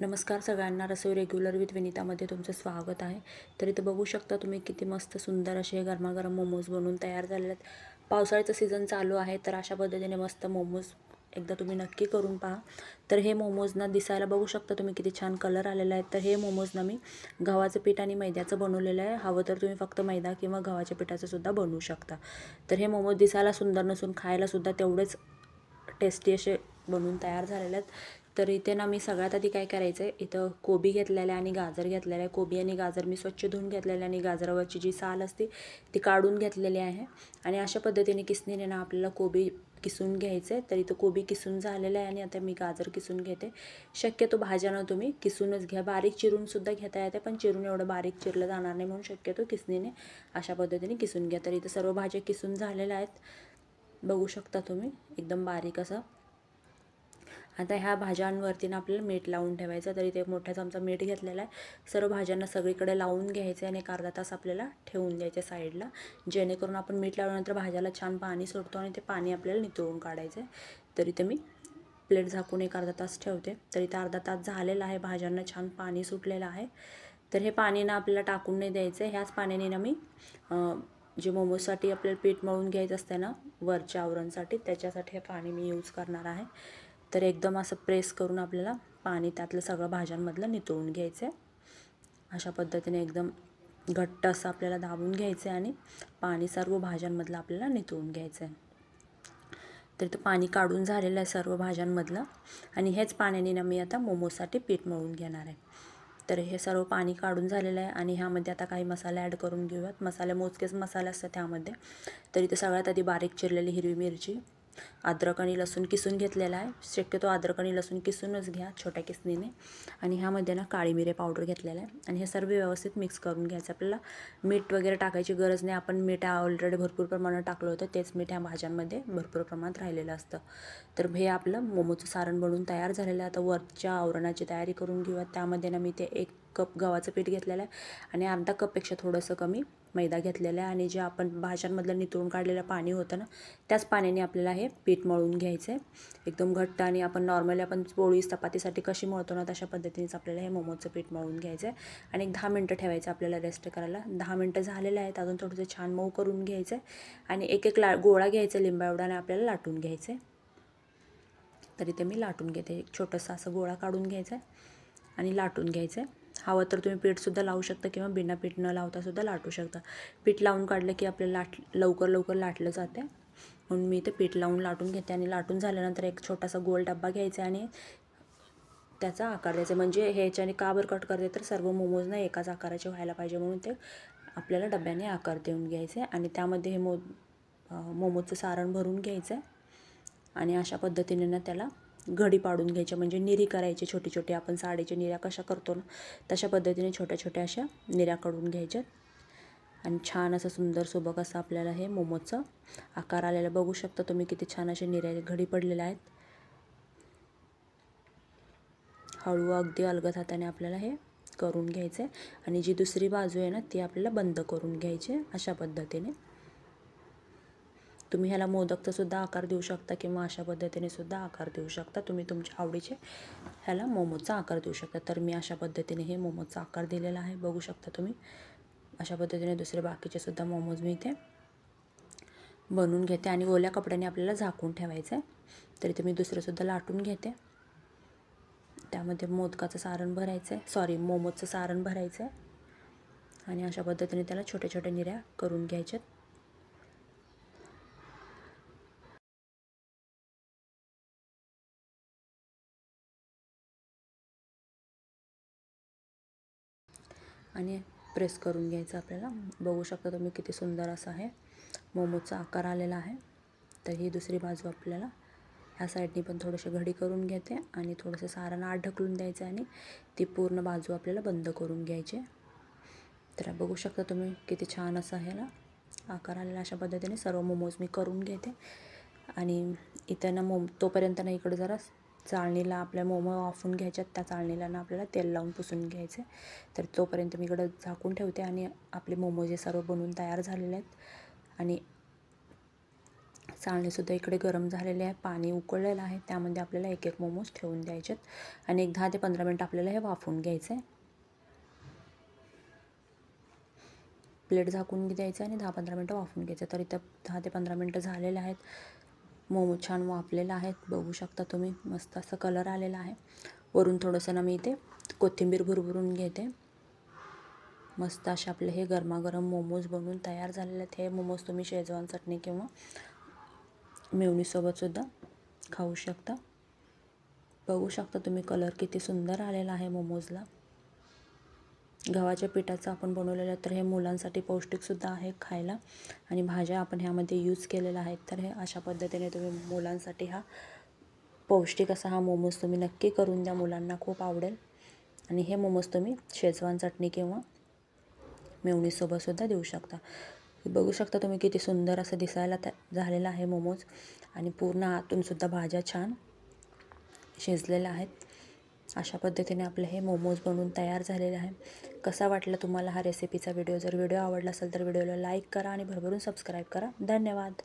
नमस्कार सगळ्यांना, रसोई regular with विनीतामध्ये तुमचं स्वागत आहे। तर इथे बघू शकता तुम्ही किती मस्त सुंदर असे गरमागरम मोमोज बनवून तयार झालेले आहेत। पावसाळ्याचं सीझन चालू आहे, तर अशा पद्धतीने मस्त मोमोज एकदा तुम्ही नक्की करून पहा। तर हे मोमोज ना दिसायला बघू शकता तुम्ही किती छान कलर आलेला आहे। तर हे मोमोज ना मी गव्हाचं पीठ आणि मैद्याचं बनवलेलं आहे। हवं तर तुम्ही फक्त मैदा किंवा गव्हाच्या पिठाचं सुद्धा बनवू शकता। तर हे मोमोज दिसायला सुंदर नसून खायला सुद्धा तेवढेच टेस्टी असे बनवून तयार झालेले आहेत। तर इथे ना मी सगळ्यात आधी काय करायचं आहे, इथं कोबी घेतलेला आहे आणि गाजर घेतलेला आहे। कोबी आणि गाजर मी स्वच्छ धुवून घेतलेले आणि गाजरावरची जी साल असते ती काढून घेतलेली आहे। आणि अशा पद्धतीने किसणीने ना आपल्याला कोबी किसून घ्यायचं आहे। तर इथं कोबी किसून झालेलं आहे आणि आता मी गाजर किसून घेते। शक्यतो भाज्यांना तुम्ही किसूनच घ्या, बारीक चिरून सुद्धा घेता येते, पण चिरून एवढं बारीक चिरलं जाणार नाही, म्हणून शक्यतो किसणीने अशा पद्धतीने किसून घ्या। तर इथं सर्व भाज्या किसून झालेल्या आहेत, बघू शकता तुम्ही एकदम बारीक असं। आता ह्या भाज्यांवरती ना आपल्याला मीठ लावून ठेवायचं। तर इथे एक मोठा चमचा मीठ घेतलेला आहे। सर्व भाज्यांना सगळीकडे लावून घ्यायचं आणि एक अर्धा तास आपल्याला ठेवून द्यायचं साईडला, जेणेकरून आपण मीठ लावल्यानंतर भाज्याला छान पाणी सोडतो आणि ते पाणी आपल्याला नितळून काढायचं आहे। तर इथे मी प्लेट झाकून एक अर्धा तास ठेवते। तर इथे अर्धा तास झालेला आहे, भाज्यांना छान पाणी सुटलेलं आहे। तर हे पाणी ना आपल्याला टाकून नाही द्यायचं आहे। ह्याच पाण्याने ना मी जे मोमोजसाठी आपल्याला पीठ मळून घ्यायचं असतं ना वरच्या आवरणसाठी, त्याच्यासाठी हे पाणी मी यूज करणार आहे। तर एकदम असं प्रेस करून आपल्याला पाणी त्यातलं सगळं भाज्यांमधलं नितळून घ्यायचं आहे। अशा पद्धतीने एकदम घट्ट असं आपल्याला दाबून घ्यायचं आहे आणि पाणी सर्व भाज्यांमधलं आपल्याला नितळून घ्यायचं आहे। तर इथं पाणी काढून झालेलं आहे सर्व भाज्यांमधलं आणि हेच पाण्याने ना मी आता मोमोजसाठी पीठ मळून घेणार आहे। तर हे सर्व पाणी काढून झालेलं आहे आणि ह्यामध्ये आता काही मसाले ॲड करून घेऊयात। मसाले मोजकेच मसाले असतात त्यामध्ये। तर इथे सगळ्यात आधी बारीक चिरलेली हिरवी मिरची, अद्रक आणि लसूण किसून घेतलेला आहे। शक्यतो अद्रक आणि लसूण किसूनच घ्या छोट्या किसणीने। आणि ह्यामध्ये ना काळी मिरी पावडर घेतलेला आहे आणि हे सर्व व्यवस्थित मिक्स करून घ्यायचं। आपल्याला मीठ वगैरे टाकायची गरज नाही, आपण मीठ ऑलरेडी भरपूर प्रमाणात टाकलं होतं, तेच मीठ ह्या भाज्यांमध्ये भरपूर प्रमाणात राहिलेलं असतं। तर हे आपलं मोमोचं सारण बनवून तयार झालेलं आहे। आता वरच्या आवरणाची तयारी करून घेऊयात। त्यामध्ये ना मी ते 1 कप गव्हाचं पीठ घेतलेलं आहे आणि अर्धा कपपेक्षा थोडंसं कमी मैदा घेतलेला आहे आणि जे आपण भाज्यांमधलं नितळून काढलेलं पाणी होतं ना, त्याच पाण्याने आपल्याला हे पीठ मळून घ्यायचं आहे एकदम घट्ट। आणि आपण नॉर्मली आपण पोळी चपातीसाठी कशी मळतो ना, तशा पद्धतीनेच आपल्याला हे मोमोजचं पीठ मळून घ्यायचं आहे आणि एक 10 मिनटं ठेवायचं आपल्याला रेस्ट करायला। 10 मिनटं झालेलं आहेत, अजून थोडंसं छान मऊ करून घ्यायचं आहे आणि एक गोळा घ्यायचा लिंबा एवढा आणि आपल्याला लाटून घ्यायचं आहे। तर इथे मी लाटून घेते, एक छोटंसं असं गोळा काढून घ्यायचा आहे आणि लाटून घ्यायचं आहे। हवं तर तुम्ही पीठसुद्धा लावू शकता किंवा बिना पीठ न लावतासुद्धा लाटू शकता। पीठ लावून काढलं की आपल्याला लवकर लाटलं जाते, म्हणून मी इथे पीठ लावून लाटून घेते। आणि लाटून झाल्यानंतर एक छोटासा गोल डब्बा घ्यायचा आणि त्याचा आकार द्यायचा। म्हणजे ह्याच्याने का बरं कट करते, तर सर्व मोमोज ना एकाच आकाराचे व्हायला पाहिजे, म्हणून ते आपल्याला डब्याने आकार देऊन घ्यायचे आहे। आणि त्यामध्ये हे मोमोजचं सारण भरून घ्यायचं आहे आणि अशा पद्धतीने ना त्याला घडी पाडून घ्यायची, म्हणजे निरी करायची छोटी छोटी। आपण साडीच्या निऱ्या कशा करतो ना, तशा पद्धतीने छोट्या छोट्या अशा निऱ्या काढून घ्यायच्यात आणि छान असं सुंदर सुबक असं आपल्याला हे मोमोजचं आकार आलेला बघू शकता तुम्ही, किती छान असे निऱ्या घडी पडलेल्या आहेत। हळू अगदी अलगद हाताने आपल्याला हे करून घ्यायचं आहे आणि जी दुसरी बाजू आहे ना, ती आपल्याला बंद करून घ्यायची आहे। अशा पद्धतीने तुम्ही ह्याला मोदकचा सुद्धा आकार देऊ शकता किंवा अशा पद्धतीने सुद्धा आकार देऊ शकता। तुम्ही तुमच्या आवडीचे ह्याला मोमोजचा आकार देऊ शकता। तर मी अशा पद्धतीने हे मोमोजचा आकार दिलेला आहे, बघू शकता तुम्ही। अशा पद्धतीने दुसरे बाकीचे सुद्धा मोमोज मी इथे बनवून घेते आणि ओल्या कपड्याने आपल्याला झाकून ठेवायचं आहे। तर इथे मी दुसरंसुद्धा लाटून घेते, त्यामध्ये मोदकाचं सारण भरायचं आहे, मोमोजचं सारण भरायचं आहे आणि अशा पद्धतीने त्याला छोट्या छोट्या निऱ्या करून घ्यायच्यात। आणि प्रेस करून घ्यायचं आपल्याला, बघू शकता तुम्ही किती सुंदर असा आहे मोमोजचा आकार आलेला आहे। तर ही दुसरी बाजू आपल्याला ह्या साईडनी पण थोडीशी घडी करून घेते आणि थोडंसं सारण आत ढकलून द्यायचं आणि ती पूर्ण बाजू आपल्याला बंद करून घ्यायची। तर बघू शकता तुम्ही किती छान असा ह्याला आकार आलेला। अशा पद्धतीने सर्व मोमोज मी करून घेते आणि इथं ना तोपर्यंत ना इकडे जरा चाळणीला आपल्या मोमो वाफवून घ्यायच्यात, त्या चाळणीला ना आपल्याला तेल लावून पुसून घ्यायचे। तर तोपर्यंत मी इकडं झाकून ठेवते आणि आपले मोमोज हे सर्व बनवून तयार झालेले आहेत आणि चाळणीसुद्धा इकडे गरम झालेली आहे, पाणी उकळलेलं आहे, त्यामध्ये आपल्याला एक एक मोमोज ठेवून द्यायचे आणि एक 10 ते 15 मिनटं आपल्याला हे वाफवून घ्यायचं आहे. प्लेट झाकून द्यायचं आणि 10-15 मिनटं वाफवून घ्यायचं. तर इथं 10 ते 15 मिनटं झालेले आहेत. मोमोज छान वाफलेला आहेत, बघू शकता तुम्ही. मस्त असा कलर आलेला आहे. वरून थोडंसं ना मी इथे कोथिंबीर भरभरून घेते. मस्त असे आपले हे गरमागरम मोमोज बनवून तयार झालेले आहेत. हे मोमोज तुम्ही शेजवान चटणी किंवा मेयोनीजसोबतसुद्धा खाऊ शकता. बघू शकता तुम्ही कलर किती सुंदर आलेला आहे मोमोजला. गव्हाच्या पिठाचं आपण बनवलेलं आहे, तर हे मुलांसाठी पौष्टिकसुद्धा आहे खायला आणि भाज्या आपण ह्यामध्ये यूज केलेल्या आहेत. तर हे अशा पद्धतीने तुम्ही मुलांसाठी हा पौष्टिक असा हा मोमोज तुम्ही नक्की करून द्या, मुलांना खूप आवडेल. आणि हे मोमोज तुम्ही शेजवान चटणी किंवा मेयोनीजसोबतसुद्धा देऊ शकता. बघू शकता तुम्ही किती सुंदर असं दिसायला झालेलं आहे मोमोज आणि पूर्ण आतूनसुद्धा भाज्या छान शिजलेल्या आहेत. अशा पद्धतीने आपले हे मोमोज बनवून तयार झालेले आहे. कसा वाटला तुम्हाला हा रेसिपीचा व्हिडिओ? जर व्हिडिओ आवडला असेल तर व्हिडिओला लाईक करा आणि भरभरून सबस्क्राईब करा. धन्यवाद.